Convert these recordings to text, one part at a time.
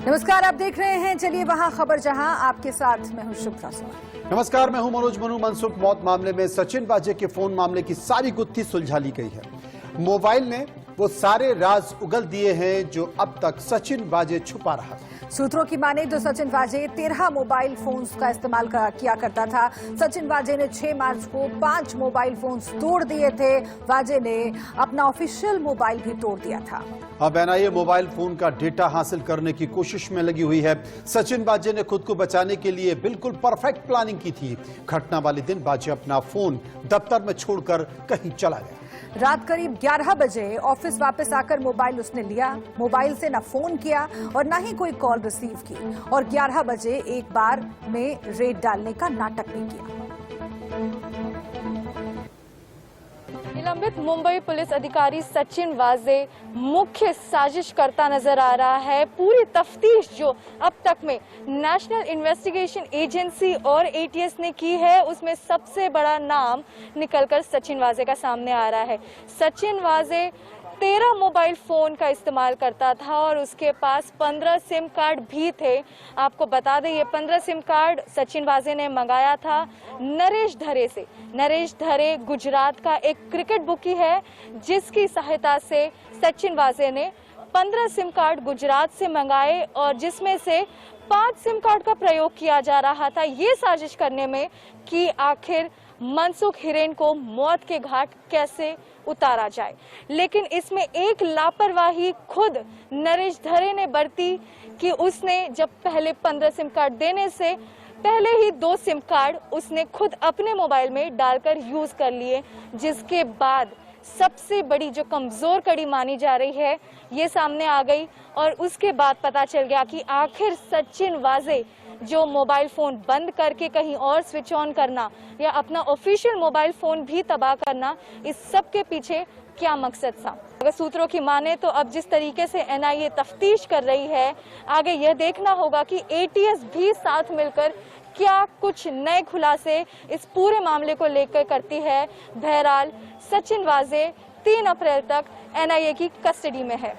नमस्कार, आप देख रहे हैं चलिए वहां खबर जहां, आपके साथ मैं हूं शुभ्रा सुमन। नमस्कार, मैं हूं मनोज मनु। मनसुख मौत मामले में सचिन वाजे के फोन मामले की सारी गुत्थी सुलझा ली गई है। मोबाइल ने वो सारे राज उगल दिए हैं जो अब तक सचिन वाजे छुपा रहा था। सूत्रों की माने तो सचिन वाजे 13 मोबाइल फोन्स का इस्तेमाल किया करता था। सचिन वाजे ने 6 मार्च को 5 मोबाइल फोन्स तोड़ दिए थे। वाजे ने अपना ऑफिशियल मोबाइल भी तोड़ दिया था। अब एनआईए मोबाइल फोन का डेटा हासिल करने की कोशिश में लगी हुई है। सचिन वाजे ने खुद को बचाने के लिए बिल्कुल परफेक्ट प्लानिंग की थी। घटना वाले दिन वाजे अपना फोन दफ्तर में छोड़कर कहीं चला गया। रात करीब 11 बजे ऑफिस वापस आकर मोबाइल उसने लिया। मोबाइल से न फोन किया और न ही कोई कॉल रिसीव की और 11 बजे एक बार में रेड डालने का नाटक भी किया। निलंबित मुंबई पुलिस अधिकारी सचिन वाजे मुख्य साजिशकर्ता नजर आ रहा है। पूरी तफ्तीश जो अब तक में नेशनल इन्वेस्टिगेशन एजेंसी और एटीएस ने की है, उसमें सबसे बड़ा नाम निकलकर सचिन वाजे का सामने आ रहा है। सचिन वाजे 13 मोबाइल फोन का इस्तेमाल करता था और उसके पास 15 सिम कार्ड भी थे। आपको बता दें, ये 15 सिम कार्ड सचिन वाजे ने मंगाया था नरेश धरे से। नरेश धरे गुजरात का एक क्रिकेट बुकी है, जिसकी सहायता से सचिन वाजे ने 15 सिम कार्ड गुजरात से मंगाए और जिसमें से 5 सिम कार्ड का प्रयोग किया जा रहा था ये साजिश करने में कि आखिर मनसुख हिरेन को मौत के घाट कैसे उतारा जाए। लेकिन इसमें एक लापरवाही खुद नरेश धरे ने बरती कि उसने जब पहले 15 सिम कार्ड देने से पहले ही 2 सिम कार्ड उसने खुद अपने मोबाइल में डालकर यूज कर लिए, जिसके बाद सबसे बड़ी जो कमजोर कड़ी मानी जा रही है ये सामने आ गई और उसके बाद पता चल गया कि आखिर सचिन वाजे जो मोबाइल फोन बंद करके कहीं और स्विच ऑन करना या अपना ऑफिशियल मोबाइल फोन भी तबाह करना, इस सब के पीछे क्या मकसद था। अगर सूत्रों की माने तो अब जिस तरीके से एनआईए तफ्तीश कर रही है, आगे यह देखना होगा कि एटीएस भी साथ मिलकर क्या कुछ नए खुलासे इस पूरे मामले को लेकर करती है। बहरहाल सचिन वाजे 3 अप्रैल तक एनआईए की कस्टडी में है।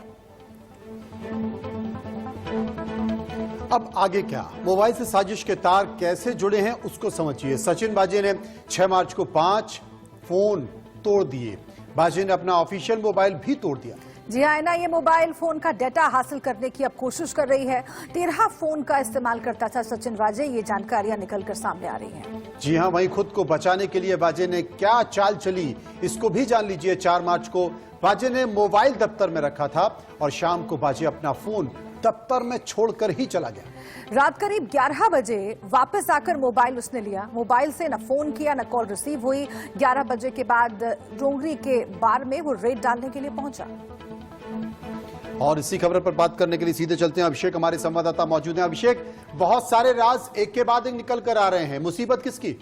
अब आगे क्या? मोबाइल से साजिश के तार कैसे जुड़े हैं उसको समझिए। सचिन वाजे ने 6 मार्च को 5 फोन तोड़ दिए। वाजे ने अपना ऑफिशियल मोबाइल भी तोड़ दिया। जी हाँ, एनआईए मोबाइल फोन का डेटा हासिल करने की अब कोशिश कर रही है। 13 फोन का इस्तेमाल करता था सचिन वाजे, ये जानकारियां निकलकर सामने आ रही हैं। जी हाँ, वहीं खुद को बचाने के लिए वाजे ने क्या चाल चली इसको भी जान लीजिए। 4 मार्च को वाजे ने मोबाइल दफ्तर में रखा था और शाम को वाजे अपना फोन दफ्तर में छोड़कर ही चला गया। रात करीब 11 बजे वापस आकर मोबाइल उसने लिया। मोबाइल से न फोन किया न कॉल रिसीव हुई। 11 बजे के बाद डोंगरी के बार में वो रेड डालने के लिए पहुंचा। और इसी खबर पर बात करने के लिए सीधे चलते हैं। अभिषेक हमारे संवाददाता मौजूद हैं। अभिषेक, बहुत सारे राज एक के बाद एक निकल कर आ रहे हैं, मुसीबत किसकी?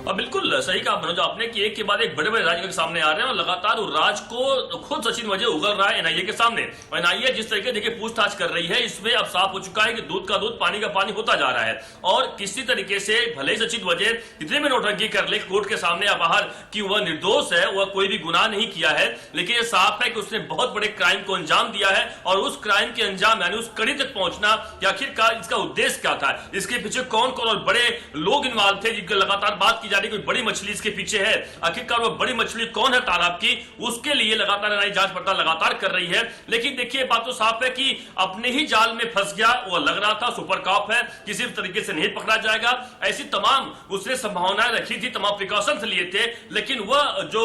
बिल्कुल सही कहा मनोज आपने कि एक के बाद एक बड़े बड़े राज के सामने आ रहे हैं और लगातार राज को खुद सचिन वाजे उगल रहा है एनआईए के सामने। और एनआईए जिस तरीके देखिए पूछताछ कर रही है, इसमें अब साफ हो चुका है कि दूध का दूध पानी का पानी होता जा रहा है। और किसी तरीके से भले ही सचिन वाजे कितने में नौटंकी कर ले कोर्ट के सामने या बाहर कि वह निर्दोष है, वह कोई भी गुनाह नहीं किया है, लेकिन यह साफ है कि उसने बहुत बड़े क्राइम को अंजाम दिया है। और उस क्राइम के अंजाम यानी उस कड़ी तक पहुंचना कि आखिरकार इसका उद्देश्य क्या था, इसके पीछे कौन कौन और बड़े लोग इन्वॉल्व थे, जिनकी लगातार बात की जा रही कोई बड़ी मछली इसके पीछे है। आखिरकार वो बड़ी मछली कौन है तालाब की, उसके लिए लगातार एनआईए जांच पड़ताल लगातार कर रही है। लेकिन देखिए बात तो साफ है कि अपने ही जाल में फंस गया। वो लग रहा था सुपर कॉप है, किसी तरीके से नहीं पकड़ा जाएगा, ऐसी तमाम उसने संभावनाएं रखी थी, तमाम प्रिकॉशंस लिए थे। लेकिन वह जो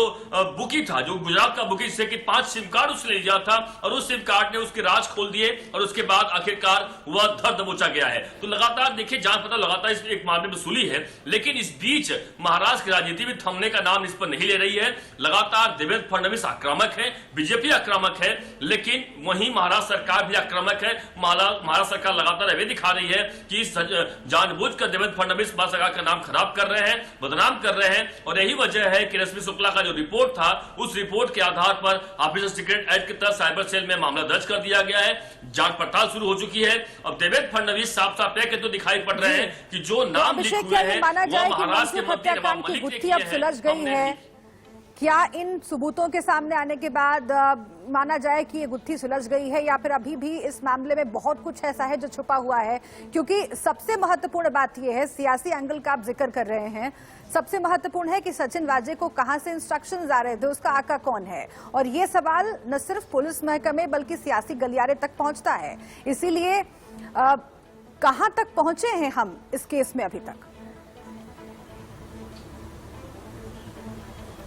बुकी था, जो गुजरात का बुकी, जिससे कि 5 सिम कार्ड उसने लिया था और उस सिम कार्ड ने उसके राज खोल दिए और उसके बाद आखिरकार वह धर दबोचा गया है। तो लगातार देखिए जांच पड़ताल लगातार इस एक मामले में सुली है। लेकिन इस बीच महाराष्ट्र की राजनीति भी थमने का नाम इस पर नहीं ले रही है। लगातार देवेंद्र फडणवीस आक्रामक है, बीजेपी आक्रामक है, लेकिन वहीं महाराष्ट्र सरकार भी आक्रामक है। महाराष्ट्र सरकार लगातार यह दिखा रही है कि जानबूझकर देवेंद्र फडणवीस सरकार का नाम खराब कर रहे हैं, बदनाम कर रहे हैं। और यही वजह है कि रश्मि शुक्ला का जो रिपोर्ट था, उस रिपोर्ट के आधार पर ऑफिसर सीक्रेट एक्ट के तहत साइबर सेल में मामला दर्ज कर दिया गया है। जांच पड़ताल शुरू हो चुकी है। अब देवेंद्र फडणवीस साफ साफ तो दिखाई पड़ रहे हैं कि जो नाम लिखे हुए हैं वो महाराष्ट्र के मंत्री सुलझ गई है। क्या इन सबूतों के सामने आने के बाद माना जाए कि ये गुत्थी सुलझ गई है, या फिर अभी भी इस मामले में बहुत कुछ ऐसा है जो छुपा हुआ है? क्योंकि सबसे महत्वपूर्ण बात यह है, सियासी एंगल का आप जिक्र कर रहे हैं, सबसे महत्वपूर्ण है कि सचिन वाजे को कहां से इंस्ट्रक्शंस आ रहे थे, उसका आका कौन है? और ये सवाल न सिर्फ पुलिस महकमे बल्कि सियासी गलियारे तक पहुंचता है। इसीलिए कहां तक पहुंचे हैं हम इस केस में अभी तक?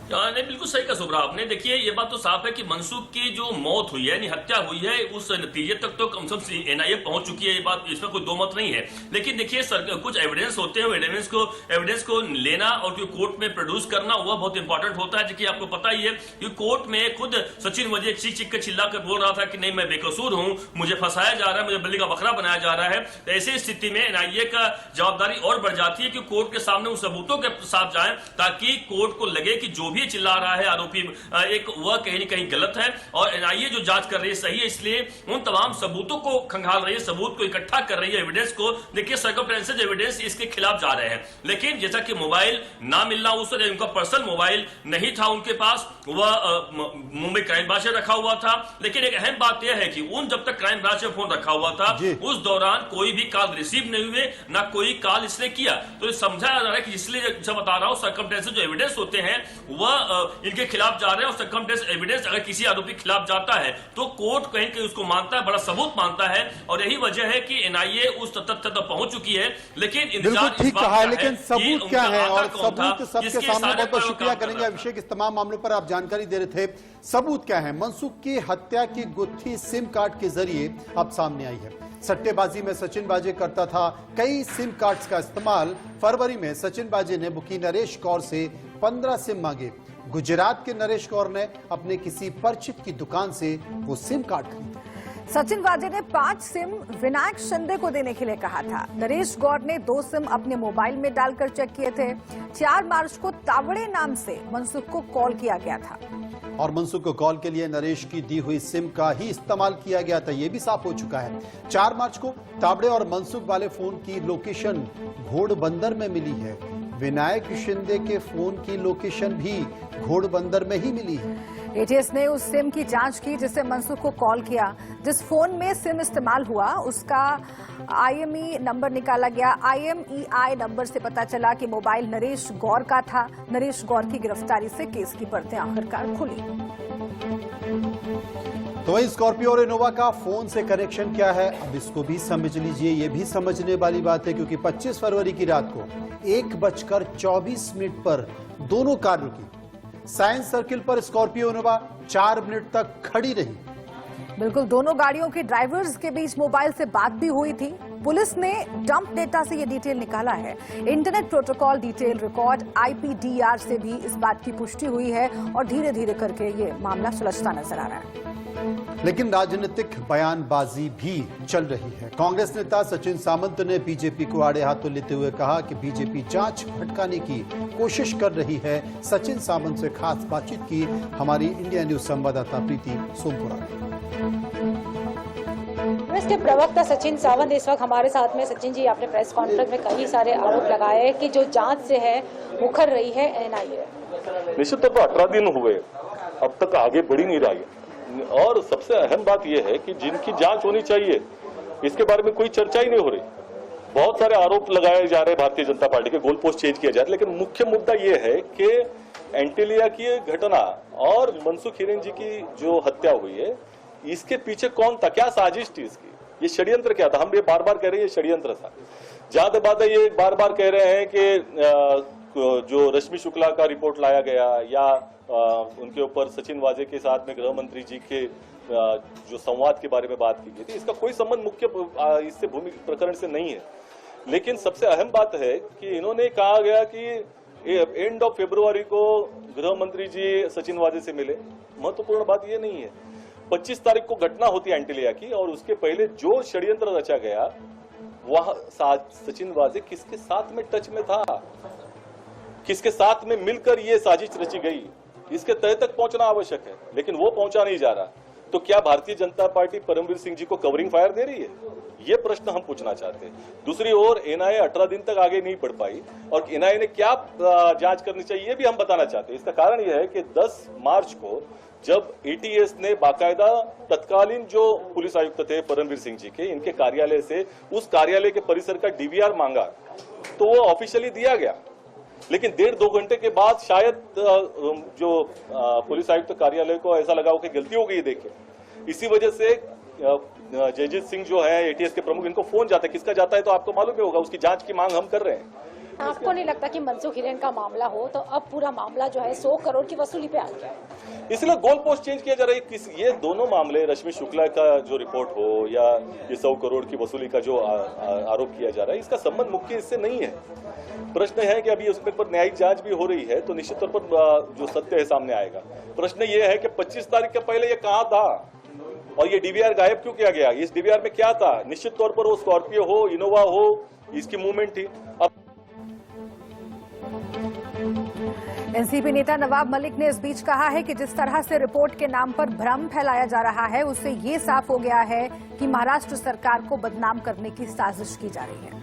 नहीं, बिल्कुल सही कहा शुभ्रा आपने। देखिए, ये बात तो साफ है कि मनसूख की जो मौत हुई है, यानी हत्या हुई है, उस नतीजे तक तो कम से कम एनआईए पहुंच चुकी है, ये बात, इसमें कोई दो मत नहीं है। लेकिन देखिए, कुछ एविडेंस होते हैं, एविडेंस को लेना और कोर्ट में प्रोड्यूस करना वह बहुत इंपॉर्टेंट होता है। देखिए, आपको पता ही है कि कोर्ट में खुद सचिन वाजे चीख कर चिल्ला कर बोल रहा था कि नहीं, मैं बेकसूर हूं, मुझे फंसाया जा रहा है, मुझे बल्ली का बकरा बनाया जा रहा है। तो ऐसी स्थिति में एनआईए का जवाबदारी और बढ़ जाती है कि कोर्ट के सामने उन सबूतों के साथ जाए, ताकि कोर्ट को लगे कि जो भी चिल्ला रहा है आरोपी एक वह कहीं न कहीं गलत है और एनआईए जो जांच कर रही है सही है। इसलिए उन तमाम सबूतों को खंगाल रही है, सबूत को इकट्ठा कर रही है, एविडेंस को। देखिए, सर्कमस्टेंसेस एविडेंस इसके खिलाफ जा रहे हैं, लेकिन जैसा कि मोबाइल ना मिलना, उस वक्त उनका पर्सनल मोबाइल नहीं था उनके पास, वह मुंबई क्राइम ब्रांच में रखा हुआ था। लेकिन एक अहम बात यह है कि उन जब तक क्राइम ब्रांच में फोन रखा हुआ था, उस दौरान कोई भी कॉल रिसीव नहीं हुए, ना कोई कॉल इसने किया। तो समझा जा रहा है कि इसलिए जब बता रहा हूं, सर्कमस्टेंसेस जो एविडेंस होते हैं वह इनके खिलाफ जा रहे हैं। और सर्कमस्टेंस एविडेंस अगर किसी आरोपी के खिलाफ जाता है तो कोर्ट कहीं कहीं उसको मानता है, बड़ा सबूत मानता है। और यही वजह है कि एनआईए उस तथ्य तक पहुंच चुकी है। लेकिन बिल्कुल ठीक कहा है, लेकिन सबूत क्या है और सबूत सबके सामने बहुत बहुत शुक्रिया करेंगे अभिषेक, इस तमाम मामलों पर आप जानकारी दे रहे थे। सबूत क्या है? मनसूख की हत्या की गुत्थी सिम कार्ड के जरिए अब सामने आई है। सट्टेबाजी में सचिन वाजे करता था कई सिम कार्ड्स का इस्तेमाल। फरवरी में सचिन वाजे ने बुकी नरेश कौर से 15 सिम मांगे। गुजरात के नरेश कौर ने अपने किसी परिचित की दुकान से वो सिम कार्ड खरीदे। सचिन वाजे ने 5 सिम विनायक शिंदे को देने के लिए कहा था। नरेश गौर ने 2 सिम अपने मोबाइल में डालकर चेक किए थे। 4 मार्च को तावड़े नाम से मनसूख को कॉल किया गया था और मनसूख को कॉल के लिए नरेश की दी हुई सिम का ही इस्तेमाल किया गया था, यह भी साफ हो चुका है। 4 मार्च को तावड़े और मनसूख वाले फोन की लोकेशन घोड़बंदर में मिली है। विनायक शिंदे के फोन की लोकेशन भी घोड़बंदर में ही मिली है। एटीएस ने उस सिम की जांच की जिससे मनसूख को कॉल किया। जिस फोन में सिम इस्तेमाल हुआ उसका IMEI नंबर निकाला गया। IMEI नंबर से पता चला कि मोबाइल नरेश गौर का था। नरेश गौर की गिरफ्तारी से केस की परतें आखिरकार खुली। तो वही स्कॉर्पियो और इनोवा का फोन से कनेक्शन क्या है, अब इसको भी समझ लीजिए। ये भी समझने वाली बात है क्योंकि 25 फरवरी की रात को 1:24 पर दोनों कार रुकी। साइंस सर्किल पर स्कॉर्पियो इनोवा 4 मिनट तक खड़ी रही। बिल्कुल, दोनों गाड़ियों के ड्राइवर्स के बीच मोबाइल से बात भी हुई थी। पुलिस ने डंप डेटा से ये डिटेल निकाला है। Internet protocol detail record IPDR से भी इस बात की पुष्टि हुई है और धीरे धीरे करके ये मामला सुलझता नजर आ रहा है। लेकिन राजनीतिक बयानबाजी भी चल रही है। कांग्रेस नेता सचिन सामंत ने बीजेपी को आड़े हाथों लेते हुए कहा कि बीजेपी जांच भटकाने की कोशिश कर रही है। सचिन सामंत से खास बातचीत की हमारी इंडिया न्यूज संवाददाता प्रीति सोमपुरा ने। कांग्रेस के प्रवक्ता सचिन सावंत इस वक्त हमारे साथ में। सचिन जी, आपने प्रेस कॉन्फ्रेंस में कई सारे आरोप लगाए कि जो जांच से है मुखर रही है एनआईए। निश्चित तौर पर 18 दिन हुए, अब तक आगे बढ़ी नहीं रही। और सबसे अहम बात यह है कि जिनकी जांच होनी चाहिए इसके बारे में कोई चर्चा ही नहीं हो रही। बहुत सारे आरोप लगाए जा रहे हैं भारतीय जनता पार्टी के, गोल पोस्ट चेंज किया जा रहा है। लेकिन मुख्य मुद्दा यह है कि एंटीलिया की घटना और मनसूख हिरेन जी की जो हत्या हुई है, इसके पीछे कौन था, क्या साजिश थी इसकी, ये षड्यंत्र क्या था? हम ये बार बार कह रहे हैं ये षड्यंत्र था। ज्यादा बात है ये बार बार कह रहे हैं कि जो रश्मि शुक्ला का रिपोर्ट लाया गया या उनके ऊपर सचिन वाजे के साथ में गृह मंत्री जी के जो संवाद के बारे में बात की गई थी, इसका कोई संबंध मुख्य इससे भूमि प्रकरण से नहीं है। लेकिन सबसे अहम बात है कि इन्होंने कहा गया कि एंड ऑफ फरवरी को गृह मंत्री जी सचिन वाजे से मिले। महत्वपूर्ण बात यह नहीं है। 25 तारीख को घटना होती है एंटीलिया की और उसके पहले जो षड्यंत्र रचा गया वह सचिन वाजे किसके साथ में टच में था, किसके साथ में मिलकर ये साजिश रची गई, इसके तह तक पहुंचना आवश्यक है। लेकिन वो पहुंचा नहीं जा रहा। तो क्या भारतीय जनता पार्टी परमवीर सिंह जी को कवरिंग फायर दे रही है? ये प्रश्न हम पूछना चाहते हैं। दूसरी ओर एनआईए 18 दिन तक आगे नहीं बढ़ पाई और एनआईए ने क्या जांच करनी चाहिए ये भी हम बताना चाहते हैं। इसका कारण यह है कि 10 मार्च को जब एटीएस ने बाकायदा तत्कालीन जो पुलिस आयुक्त थे परमवीर सिंह जी के, इनके कार्यालय से उस कार्यालय के परिसर का डीवीआर मांगा तो वो ऑफिशियली दिया गया, लेकिन 1.5-2 घंटे के बाद शायद जो पुलिस आयुक्त कार्यालय को ऐसा लगा हो कि गलती हो गई देखे, इसी वजह से जयजीत सिंह जो है एटीएस के प्रमुख, इनको फोन जाता है, किसका जाता है तो आपको मालूम ही होगा, उसकी जांच की मांग हम कर रहे हैं। आपको नहीं लगता कि मनसुख हिरेन का मामला हो तो अब पूरा मामला जो है 100 करोड़ की वसूली पे आ गया है? इसलिए गोल पोस्ट चेंज किया जा रहा है। ये दोनों मामले, रश्मि शुक्ला का जो रिपोर्ट हो या ये 100 करोड़ की वसूली का जो आरोप किया जा रहा है, इसका संबंध मुख्य इससे नहीं है। प्रश्न है कि अभी उसमें पर न्यायिक जांच भी हो रही है तो निश्चित तौर पर जो सत्य है सामने आएगा। प्रश्न ये है कि 25 तारीख के पहले ये कहां था और ये डीवीआर गायब क्यों किया गया? इस डीवीआर में क्या था? निश्चित तौर पर वो स्कॉर्पियो हो, इनोवा हो, इसकी मूवमेंट थी। अब एनसीपी नेता नवाब मलिक ने इस बीच कहा है कि जिस तरह से रिपोर्ट के नाम पर भ्रम फैलाया जा रहा है उससे ये साफ हो गया है कि महाराष्ट्र सरकार को बदनाम करने की साजिश की जा रही है।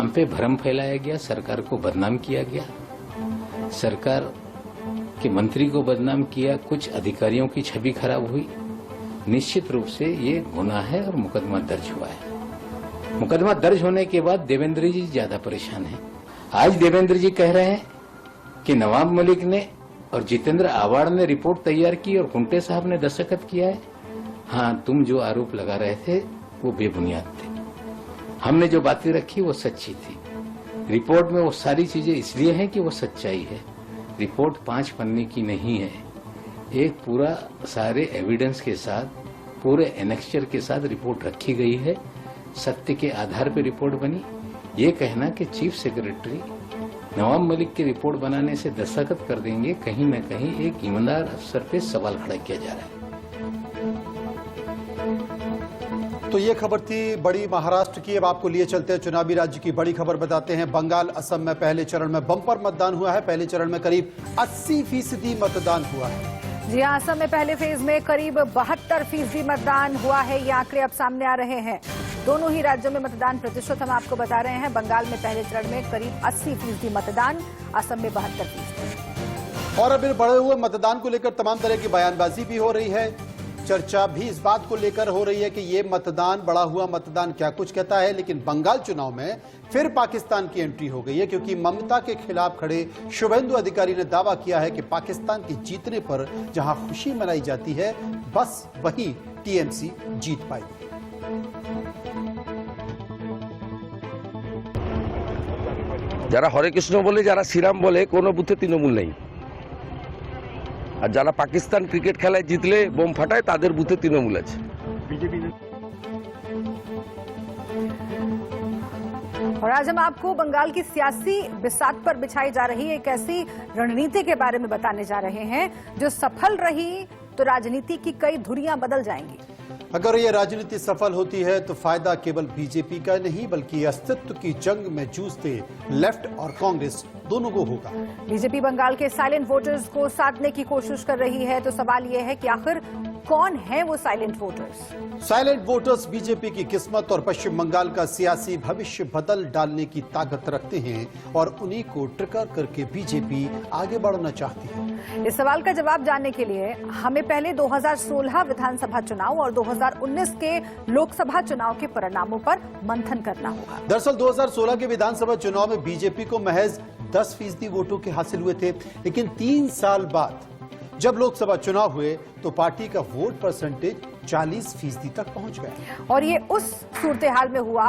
हम पे भ्रम फैलाया गया, सरकार को बदनाम किया गया, सरकार के मंत्री को बदनाम किया, कुछ अधिकारियों की छवि खराब हुई। निश्चित रूप से ये गुनाह है और मुकदमा दर्ज हुआ है। मुकदमा दर्ज होने के बाद देवेंद्र जी ज्यादा परेशान हैं। आज देवेंद्र जी कह रहे हैं कि नवाब मलिक ने और जितेंद्र आवाड़ ने रिपोर्ट तैयार की और कुंटे साहब ने दस्तखत किया है। हाँ, तुम जो आरोप लगा रहे थे वो बेबुनियाद थे, हमने जो बातें रखी वो सच्ची थी। रिपोर्ट में वो सारी चीजें इसलिए हैं कि वो सच्चाई है। रिपोर्ट 5 पन्ने की नहीं है, एक पूरा सारे एविडेंस के साथ, पूरे एनेक्स्चर के साथ रिपोर्ट रखी गई है। सत्य के आधार पर रिपोर्ट बनी। ये कहना कि चीफ सेक्रेटरी नवाब मलिक की रिपोर्ट बनाने से दस्तखत कर देंगे, कहीं न कहीं एक ईमानदार अफसर पे सवाल खड़ा किया जा रहा है। तो ये खबर थी बड़ी महाराष्ट्र की। अब आपको लिए चलते हैं चुनावी राज्य की बड़ी खबर बताते हैं। बंगाल, असम में पहले चरण में बम्पर मतदान हुआ है। पहले चरण में करीब 80% मतदान हुआ है। जी हां, असम में पहले फेज में करीब 72% मतदान हुआ है। ये आंकड़े अब सामने आ रहे हैं। दोनों ही राज्यों में मतदान प्रतिशत हम आपको बता रहे हैं। बंगाल में पहले चरण में करीब 80% मतदान, असम में 72%। और अब इन बढ़े हुए मतदान को लेकर तमाम तरह की बयानबाजी भी हो रही है। चर्चा भी इस बात को लेकर हो रही है कि ये मतदान, बढ़ा हुआ मतदान क्या कुछ कहता है। लेकिन बंगाल चुनाव में फिर पाकिस्तान की एंट्री हो गई है, क्योंकि ममता के खिलाफ खड़े शुभेंदु अधिकारी ने दावा किया है कि पाकिस्तान के जीतने पर जहां खुशी मनाई जाती है, बस वहीं टीएमसी जीत पाई। যারা হরে কৃষ্ণ বলে, যারা শ্রীরাম বলে, কোনো বুথে তৃণমূল নেই। আর যারা পাকিস্তান ক্রিকেট খেলায় জিতলে বোম ফাটায়, তাদের বুথে তৃণমূল আছে। और आज हम आपको बंगाल की सियासी बिसात पर बिछाई जा रही एक ऐसी रणनीति के बारे में बताने जा रहे हैं जो सफल रही तो राजनीति की कई धुरियां बदल जाएंगी। अगर ये राजनीति सफल होती है तो फायदा केवल बीजेपी का नहीं बल्कि अस्तित्व की जंग में जूझते लेफ्ट और कांग्रेस दोनों को होगा। बीजेपी बंगाल के साइलेंट वोटर्स को साधने की कोशिश कर रही है, तो सवाल यह है कि आखिर कौन है वो silent voters? Silent voters BJP की किस्मत और पश्चिम बंगाल का सियासी भविष्य बदल डालने की ताकत रखते हैं और उन्हीं को ट्रिगर करके बीजेपी आगे बढ़ना चाहती है। इस सवाल का जवाब जानने के लिए हमें पहले 2016 विधानसभा चुनाव और 2019 के लोकसभा चुनाव के परिणामों पर मंथन करना होगा। दरअसल 2016 के विधानसभा चुनाव में बीजेपी को महज 10% वोटों के हासिल हुए थे, लेकिन 3 साल बाद जब लोकसभा चुनाव हुए तो पार्टी का वोट परसेंटेज 40% तक पहुंच गया। और ये उस सूरत हाल में हुआ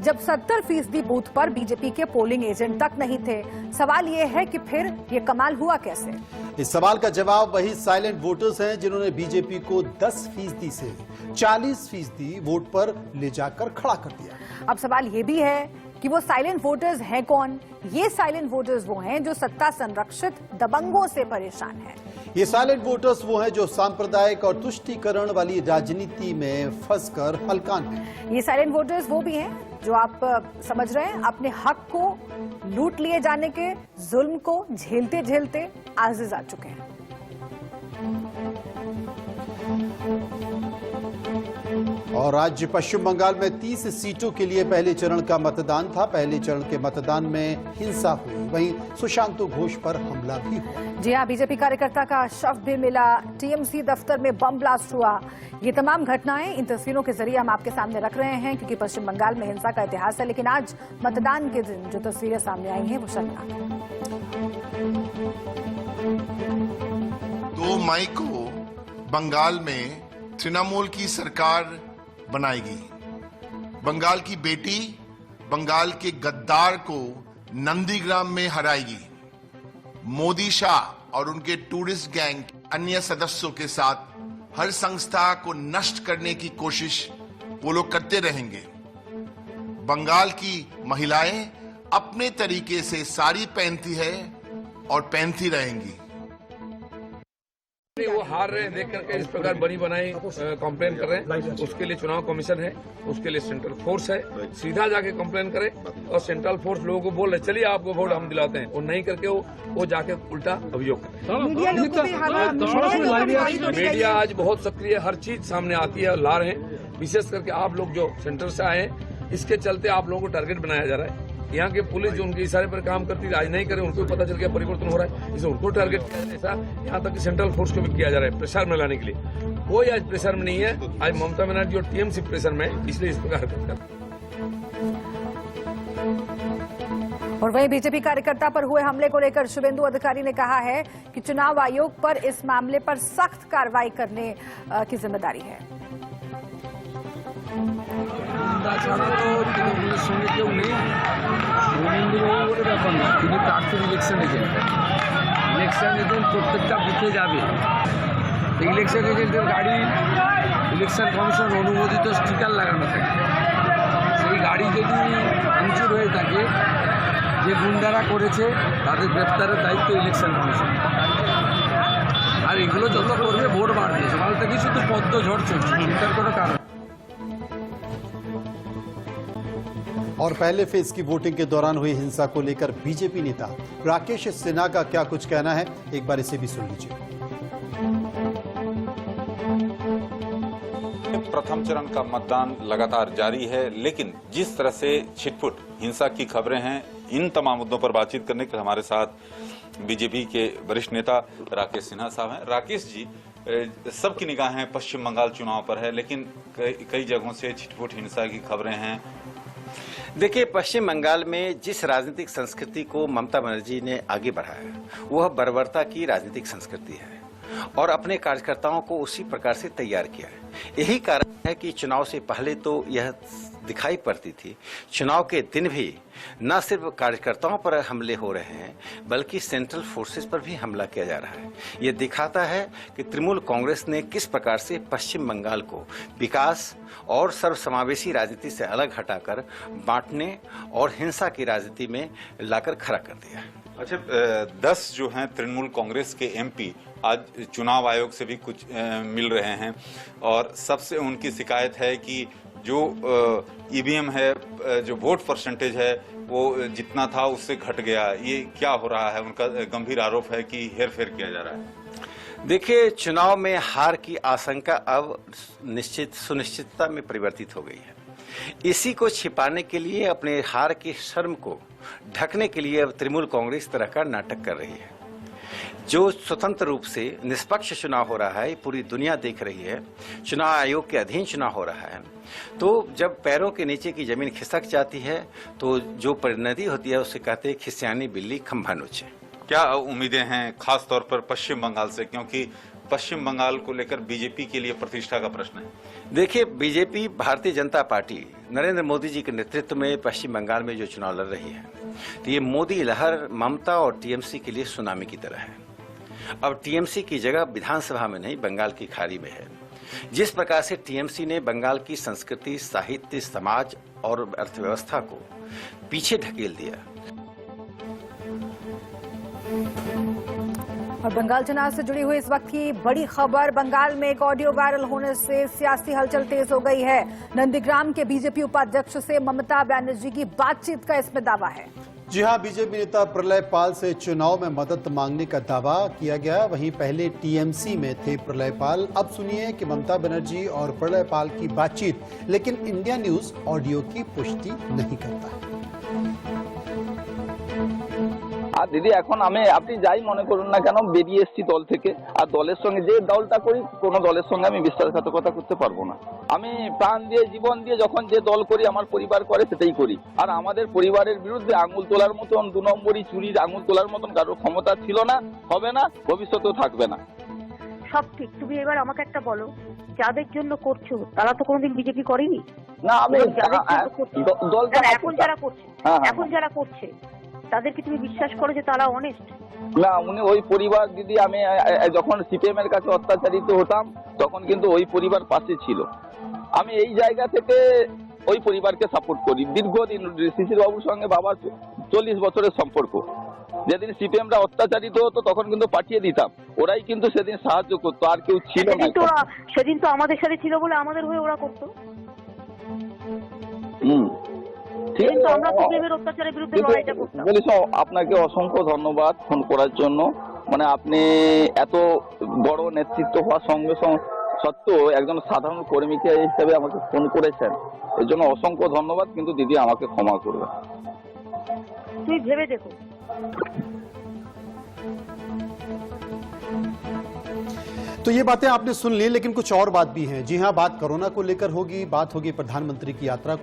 जब 70% बूथ पर बीजेपी के पोलिंग एजेंट तक नहीं थे। सवाल ये है कि फिर ये कमाल हुआ कैसे? इस सवाल का जवाब वही साइलेंट वोटर्स हैं जिन्होंने बीजेपी को 10% से 40% वोट पर ले जाकर खड़ा कर दिया। अब सवाल ये भी है कि वो साइलेंट वोटर्स हैं कौन। ये साइलेंट वोटर्स वो हैं जो सत्ता संरक्षित दबंगों से परेशान हैं। ये साइलेंट वोटर्स वो हैं जो सांप्रदायिक और तुष्टीकरण वाली राजनीति में फंसकर हलकान हैं। ये साइलेंट वोटर्स वो भी हैं जो आप समझ रहे हैं अपने हक को लूट लिए जाने के जुल्म को झेलते झेलते आजिज आ चुके हैं। और आज पश्चिम बंगाल में 30 सीटों के लिए पहले चरण का मतदान था। पहले चरण के मतदान में हिंसा हुई, वहीं सुशांत घोष पर हमला भी हुआ। जी हां, बीजेपी कार्यकर्ता का शव भी मिला, टीएमसी दफ्तर में बम ब्लास्ट हुआ। ये तमाम घटनाएं इन तस्वीरों के जरिए हम आपके सामने रख रहे हैं क्योंकि पश्चिम बंगाल में हिंसा का इतिहास है। लेकिन आज मतदान के दिन जो तस्वीरें सामने आई हैं वो शर्मनाक हैं। 2 मई को बंगाल में तृणमूल की सरकार बनाएगी। बंगाल की बेटी बंगाल के गद्दार को नंदीग्राम में हराएगी। मोदी शाह और उनके टूरिस्ट गैंग अन्य सदस्यों के साथ हर संस्था को नष्ट करने की कोशिश वो लोग करते रहेंगे। बंगाल की महिलाएं अपने तरीके से साड़ी पहनती है और पहनती रहेंगी। वो हार रहे हैं देख करके इस प्रकार बनी बनाई कंप्लेन कर रहे हैं। उसके लिए चुनाव कमीशन है, उसके लिए सेंट्रल फोर्स है। सीधा जाके कंप्लेन करे और सेंट्रल फोर्स लोगों को बोल रहे चलिए आपको वोट हम दिलाते हैं, वो नहीं करके वो जाके उल्टा अभियोग करे। मीडिया आज बहुत सक्रिय, हर चीज सामने आती है, ला रहे हैं। विशेष करके आप लोग जो सेंटर से आए हैं, इसके चलते आप लोगों को टारगेट बनाया जा रहा है। यहाँ के पुलिस जो उनके इशारे पर काम करती है, आज नहीं करे, उनको पता चल गया परिवर्तन हो रहा है, इसे उनको टारगेट किया जाए। ऐसा यहाँ तक कि सेंट्रल फोर्स को भी किया जा रहा है प्रेशर में लाने के लिए। कोई आज प्रेशर में नहीं है, आज ममता बनर्जी और टीएमसी प्रेशर में है, इसलिए इस प्रकार हरकत कर। और वहीं बीजेपी कार्यकर्ता पर हुए हमले को लेकर शुभेंदु अधिकारी ने कहा है कि चुनाव आयोग पर इस मामले पर सख्त कार्रवाई करने की जिम्मेदारी है। ছাড়া তো তৃণমূলের সঙ্গে কেউ নেই। গোবিন্দবাবু বলে ব্যাপার না, তিনি প্রার্থীর ইলেকশন এজেন্ট প্রত্যেকটা বুথে যাবে। ইলেকশন এজেন্টের গাড়ি ইলেকশন কমিশন অনুমোদিত স্টিকার লাগানো থাকে। সেই গাড়ি যদি ভাঙচুর হয়ে থাকে, যে গুন্ডারা করেছে তাদের গ্রেপ্তারের দায়িত্ব ইলেকশন কমিশন। আর এগুলো যত করবে ভোট বাড়বে। সকাল থেকে শুধু পদ্ম ঝড় চলছে, চিন্তার কোনো কারণ। और पहले फेज की वोटिंग के दौरान हुई हिंसा को लेकर बीजेपी नेता राकेश सिन्हा का क्या कुछ कहना है, एक बार इसे भी सुन लीजिए। प्रथम चरण का मतदान लगातार जारी है, लेकिन जिस तरह से छिटपुट हिंसा की खबरें हैं, इन तमाम मुद्दों पर बातचीत करने के हमारे साथ बीजेपी के वरिष्ठ नेता राकेश सिन्हा साहब हैं। राकेश जी, सबकी निगाहें पश्चिम बंगाल चुनाव पर है, लेकिन कई जगहों से छिटपुट हिंसा की खबरें हैं। देखिए, पश्चिम बंगाल में जिस राजनीतिक संस्कृति को ममता बनर्जी ने आगे बढ़ाया, वह बर्बरता की राजनीतिक संस्कृति है और अपने कार्यकर्ताओं को उसी प्रकार से तैयार किया है। यही कारण है कि चुनाव से पहले तो यह दिखाई पड़ती थी, चुनाव के दिन भी न सिर्फ कार्यकर्ताओं पर हमले हो रहे हैं, बल्कि सेंट्रल फोर्सेस पर भी हमला किया जा रहा है। ये दिखाता है कि तृणमूल कांग्रेस ने किस प्रकार से पश्चिम बंगाल को विकास और सर्वसमावेशी राजनीति से अलग हटाकर बांटने और हिंसा की राजनीति में लाकर खड़ा कर दिया। अच्छा, 10 जो हैं तृणमूल कांग्रेस के एमपी आज चुनाव आयोग से भी कुछ मिल रहे हैं और सबसे उनकी शिकायत है कि जो ईवीएम है, जो वोट परसेंटेज है, वो जितना था उससे घट गया। ये क्या हो रहा है? उनका गंभीर आरोप है कि हेरफेर किया जा रहा है। देखिए, चुनाव में हार की आशंका अब सुनिश्चितता में परिवर्तित हो गई है। इसी को छिपाने के लिए, अपने हार की शर्म को ढकने के लिए अब तृणमूल कांग्रेस तरह का नाटक कर रही है। जो स्वतंत्र रूप से निष्पक्ष चुनाव हो रहा है, पूरी दुनिया देख रही है, चुनाव आयोग के अधीन चुनाव हो रहा है, तो जब पैरों के नीचे की जमीन खिसक जाती है तो जो परिणति होती है उसे कहते हैं खिसियानी बिल्ली खंभा नोचे। क्या उम्मीदें हैं खास तौर पर पश्चिम बंगाल से, क्योंकि पश्चिम बंगाल को लेकर बीजेपी के लिए प्रतिष्ठा का प्रश्न है? देखिए, बीजेपी भारतीय जनता पार्टी नरेंद्र मोदी जी के नेतृत्व में पश्चिम बंगाल में जो चुनाव लड़ रही है, तो ये मोदी लहर ममता और टीएमसी के लिए सुनामी की तरह है। अब टीएमसी की जगह विधानसभा में नहीं, बंगाल की खाड़ी में है। जिस प्रकार से टीएमसी ने बंगाल की संस्कृति, साहित्य, समाज और अर्थव्यवस्था को पीछे ढकेल दिया। और बंगाल चुनाव से जुड़ी हुई इस वक्त की बड़ी खबर, बंगाल में एक ऑडियो वायरल होने से सियासी हलचल तेज हो गई है। नंदीग्राम के बीजेपी उपाध्यक्ष से ममता बनर्जी की बातचीत का इसमें दावा है। जी हां, बीजेपी नेता प्रलय पाल से चुनाव में मदद मांगने का दावा किया गया। वहीं पहले टीएमसी में थे प्रलय पाल। अब सुनिए कि ममता बनर्जी और प्रलय पाल की बातचीत, लेकिन इंडिया न्यूज ऑडियो की पुष्टि नहीं करता। আর দিদি এখন আপনি যাই মনে করুন না কেন বেরিয়ে এসেছি দল থেকে, আর দলের সঙ্গে যে দলটা করি কোনো দলের সঙ্গে আমি বিশ্বাসঘাতকতা করতে পারবো না। আমি প্রাণ দিয়ে জীবন দিয়ে যখন যে দল করি আমার পরিবার করে সেটাই করি। আর আমাদের পরিবারের বিরুদ্ধে আঙুল তোলার মতন, 2 নম্বরই চুরির আঙুল তোলার মতন কারোর ক্ষমতা ছিল না, হবে না, ভবিষ্যতেও থাকবে না। সব ঠিক, তুমি এবার আমাকে একটা বলো, যাদের জন্য করছো তারা তো কোনোদিন বিজেপি করেনি না আমি দলটা এখন যারা করছে তাদেরকে তুমি বিশ্বাস করো যে তারা অনেস্ট? না, উনি ওই পরিবার দিদি, আমি যখন সিপিএম এর কাছে অত্যাচারিত হতাম তখন কিন্তু ওই পরিবার পাশে ছিল। আমি এই জায়গা থেকে ওই পরিবারকে সাপোর্ট করি। দীর্ঘদিন শিশির বাবুর সঙ্গে বাবার 40 বছরের সম্পর্ক। যেদিন সিপিএমরা অত্যাচারিত হতো তখন কিন্তু পাঠিয়ে দিতাম, ওরাই কিন্তু সেদিন সাহায্য করতো, আর কেউ ছিল না। সেদিন তো আমাদের সাথে ছিল বলে আমাদের হয়ে ওরা করতো। আপনাকে অসংখ্য ধন্যবাদ ফোন করার জন্য। মানে আপনি এত বড় নেতৃত্ব হওয়ার সঙ্গে সত্ত্বেও একজন সাধারণ কর্মীকে হিসেবে আমাকে ফোন করেছেন, এর জন্য অসংখ্য ধন্যবাদ। কিন্তু দিদি আমাকে ক্ষমা করবে। তুই ভেবে দেখো। तो ये बातें आपने सुन ली, लेकिन कुछ और बात भी हैं। जी हां, बात कोरोना को लेकर होगी, बात होगी प्रधानमंत्री की यात्रा